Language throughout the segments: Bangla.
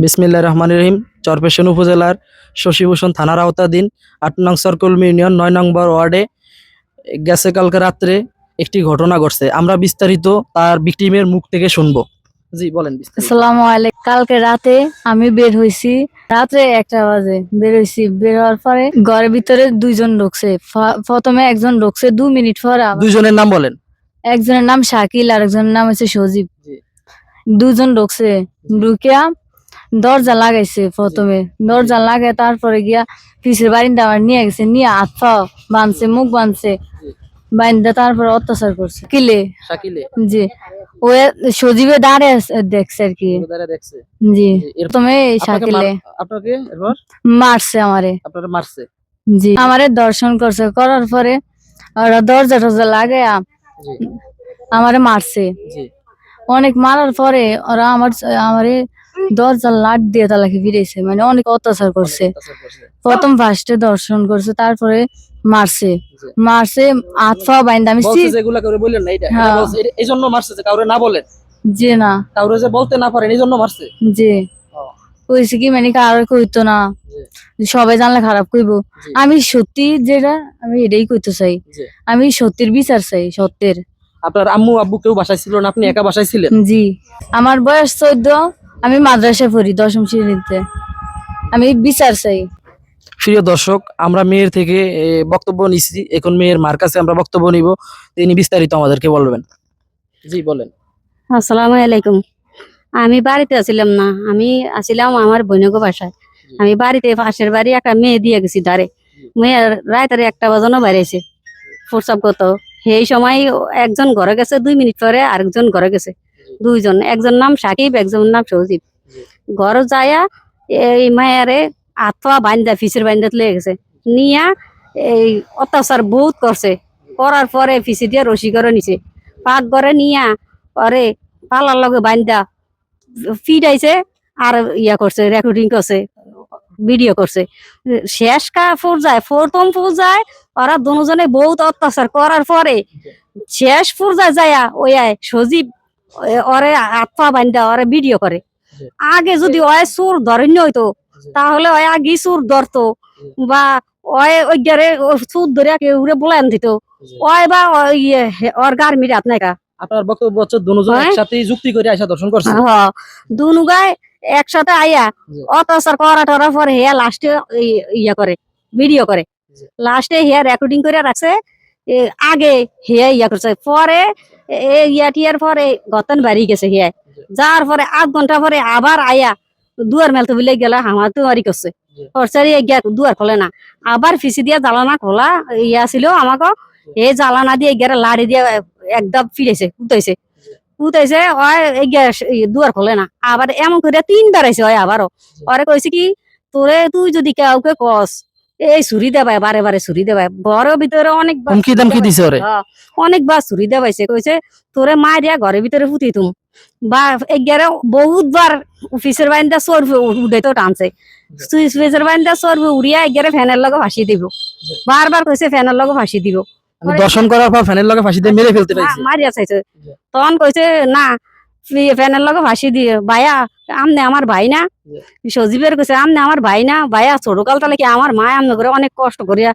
বিসমিল্লাহির রহমানির রহিম। চরপেশন উপজেলার শশীভূষণ থানার আওতাধীন ৮ নং সার্কেল ইউনিয়ন ৯ নম্বর ওয়ার্ডে গেছে কালকে রাত্রে একটি ঘটনা ঘটছে। আমরা বিস্তারিত তার ভিকটিমের মুখ থেকে শুনবো। জি বলেন বিস্তারিত। আসসালামু আলাইকুম। কালকে রাতে আমি বের হইছি, রাত্রে 1টা বাজে বের হইছি। বের হওয়ার পরে ঘরের ভিতরে দুইজন ঢুকছে। প্রথমে একজন ঢুকছে, 2 মিনিট পরে দুইজনের নাম বলেন। একজনের নাম শাকিল আর একজনের নাম হচ্ছে সজীব। জি। দুজন ঢুকছে, ঢুকিয়া দরজা লাগাইছে। প্রথমে দরজা লাগায় তারপরে গিয়া পিছের বারিন্দা আমার নিয়ে গেছে, নিয়ে হাত পা বাঁধছে, মুখ বাঁধছে, বাইন্দা তারপরে অত্যাচার করছে। শাকিলে জি, ও সজীবে দাঁড়িয়ে দেখছে আর কি। ওদারে দেখছে। জি, এর প্রথমে শাকিলে আপনাকে এরপর মারছে আমারে। আপনারা মারছে। জি, আমারে দর্শন করছে, করার পরে ওরা দরজা টরজা লাগায়া জি আমারে মারছে। জি অনেক মারার পরে ওরা আমারে দরজার লাট দিয়ে তালাকে ফিরেছে, মানে অনেক অত্যাচার করছে। অত্যাচার করছে। প্রথম ফার্স্টে দর্শন করছে, তারপরে মারছে। জি। মারছে হাত পা বাইন্দা। আমি বলছে যেগুলা করে বললেন না এটা, হ্যাঁ। এটা বলছে এইজন্য মারছে যে কাউরে না বলেন, জি না, কাউরে যে বলতে না পারেন এইজন্য মারছে। জি ও, কইছে কি মানে কারো কইতো না, জি সবাই জানলে খারাপ কইবো। জি আমি সত্যি যেটা আমি এটাই কইতে চাই, জি। আমি সত্যের বিচার চাই, সত্যের। আপনার আম্মু আব্বু কেউ বাসায় ছিল না, আপনি একা বাসায় ছিলেন? জি, আমার বয়স 14, আমি মাদ্রাসায় পড়ি 10ম শ্রেণীতে। আমি বিচার চাই। প্রিয় দর্শক, আমরা মেয়ের থেকে বক্তব্য নিচ্ছি, এখন মেয়ের মার কাছে আমরা বক্তব্য নিব, তিনি বিস্তারিত আমাদেরকে বলবেন। জি বলেন। আসসালামু আলাইকুম। আমি বাড়িতে আছিলাম না, আমি আছিলাম আমার বোনগো বাসায়। আমি বাড়িতে পাশের বাড়ি একটা মেয়ে দিয়ে গেছি ধারে। মেয়ে রাতের 1টা বাজানো বাইরেছে প্রস্রাব করতো। সেই সময় একজন ঘরে গেছে, 2 মিনিট পরে আরেকজন ঘরে গেছে। দুইজন, একজন নাম সাকিব, একজন নাম সজীব। ঘর যায়া এই মায়ারে হাত পা বান্ধা ফিসের বান্ধা লেগে গেছে, নিয়া এই অত্যাচার বহুত করছে। করার পরে ফিসি দিয়ে রশি করে নিছে, পাক ঘরে নিয়া পরে পালার লগে বান্ধা ফিডাইছে আর ইয়া করছে, রেকর্ডিং করছে, ভিডিও করছে। শেষ প্রথম পর্যায়ে ওরা দুজনে বহুত অত্যাচার করার পরে শেষ পর্যায়ে যায়া ওই সজীব ওরে হাত পা বান্ধা ওরে ভিডিও করে। আগে যদি ওই সুর ধরেন হইতো তাহলে ওই আগে সুর ধরতো, বা ওই গেরে সুর ধরে কেউ বলান দিত, ওই বা ওর গার্মির হাত নাইকা। আপনার বক্তব্য হচ্ছে দুজন একসাথে যুক্তি করে আয়সা দর্শন করছে। হ্যাঁ, দুনু গায়ে একসাথে আইয়া অত্যাচার করার পরে হেয়া লাস্টে ইয়া করে, ভিডিও করে। লাস্টে হেয়া রেকর্ডিং করে রাখছে। আগে হেয়া ইয়া করছে, পরে ইয়ার পরে গতন বাড়ি গেছে হেয়া। যার পরে 8 ঘন্টা পরে আবার আয়া দুয়ার মেলতে বলে গেল, আমার তো বাড়ি করছে। খরচারি গিয়া দুয়ার খোলে না, আবার ফিসি দিয়া জ্বালানা খোলা ইয়া ছিল আমাকে। এই জ্বালানা দিয়ে গেলে লাড়ি দিয়ে একদম ফিরেছে, উতাইছে। দুয়ার খোলে না, আবার এমন করে 3বার আইছে। আবারও ওরে কইছে কি, তুই যদি কাউকে কস এই ছুরি দেবাই, বারে বারে ছুরি দেবাই। ঘরের ভিতরে অনেকবার ছুরি দেবাইছে। কইছে তোরে মারিয়া ঘরের ভিতরে ফুটি তুম, বা এগারে বহুতবার অফিসের বাইন্দা সরবে উঠাইতে টানছে। অফিসের বাইন্দা সরবে উড়িয়া এগারে ফ্যানের লগে ফাঁসি দিব, বারবার কইছে ফ্যানের লগে ফাঁসি দিব। দর্শন করার পর ফ্যানের লগে ফাঁসি দিয়ে মেরে ফেলতে চাইছে, মারিয়া চাইছে। তখন কইছে না, ফ্যানের লগে ফাঁসি দিয়ে ভাইয়া আমনে আমার ভাই না। সজীবের কইছে আমনে আমার ভাই না, ভাইয়া ছোটকাল তাহলে কি আমার মা আমনে করে অনেক কষ্ট করিয়া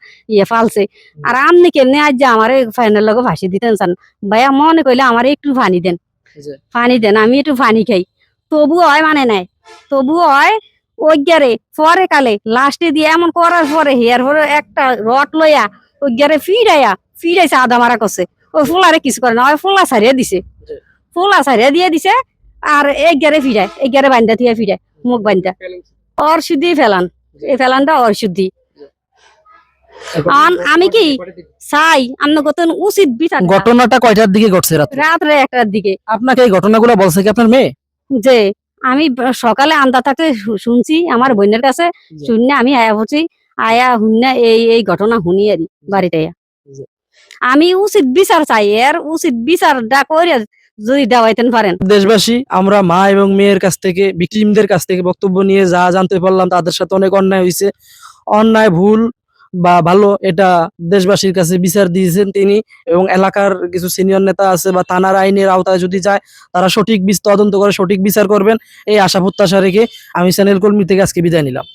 ফালছে, আর আমনে কেমনে আজ যে আমার ফ্যানের লগে ফাঁসি দিতেন চান। ভাইয়া মনে কইলে আমার একটু পানি দেন, আমি একটু পানি খাই। তবু হয় মানে নাই, তবু হয় ওইগারে পরে কালে লাস্টে দিয়ে এমন করার পরে হেয়ার পরে একটা রড লইয়া ওইগারে ফিরাইছে আদা মারা করছে। ওই ফুলারে কিছু করে না, ওই ফুলা ছাড়িয়ে দিছে। আর এগারে বান্ধা দিয়ে ফিরায় মুখ বান্ধা ওর শুদ্ধি ফেলান, এই ফেলানটা ওর শুদ্ধি। আমি কি চাই আপনার কত উচিত বিচার। ঘটনাটা কয়টার দিকে ঘটছে? রাত্রে 1টার দিকে। আপনাকে এই ঘটনাগুলো বলছে কি আপনার মেয়ে? যে আমি সকালে আন্দা থাকতে শুনছি আমার বোনের কাছে, শুনে আমি আয়া পড়ছি। আয়া হুন্না এই ঘটনা শুনি আর বাড়িতে। আমি উচিত বিচার চাই, এর উচিত বিচারটা করে যদি দেওয়াইতেন পারেন। দেশবাসী, আমরা মা এবং মেয়ের কাছ থেকে, ভিকটিমদের কাছ থেকে বক্তব্য নিয়ে যা জানতে পারলাম, তাদের সাথে অনেক অন্যায় হয়েছে, অন্যায় ভুল বা ভালো এটা দেশবাসীর কাছে বিচার দিয়েছেন তিনি, এবং এলাকার কিছু সিনিয়র নেতা আছে বা থানার আইনের আওতায় যদি যায় তারা সঠিক তদন্ত করে সঠিক বিচার করবেন, এই আশা প্রত্যাশা রেখে আমি চ্যানেল কর্মী থেকে আজকে বিদায় নিলাম।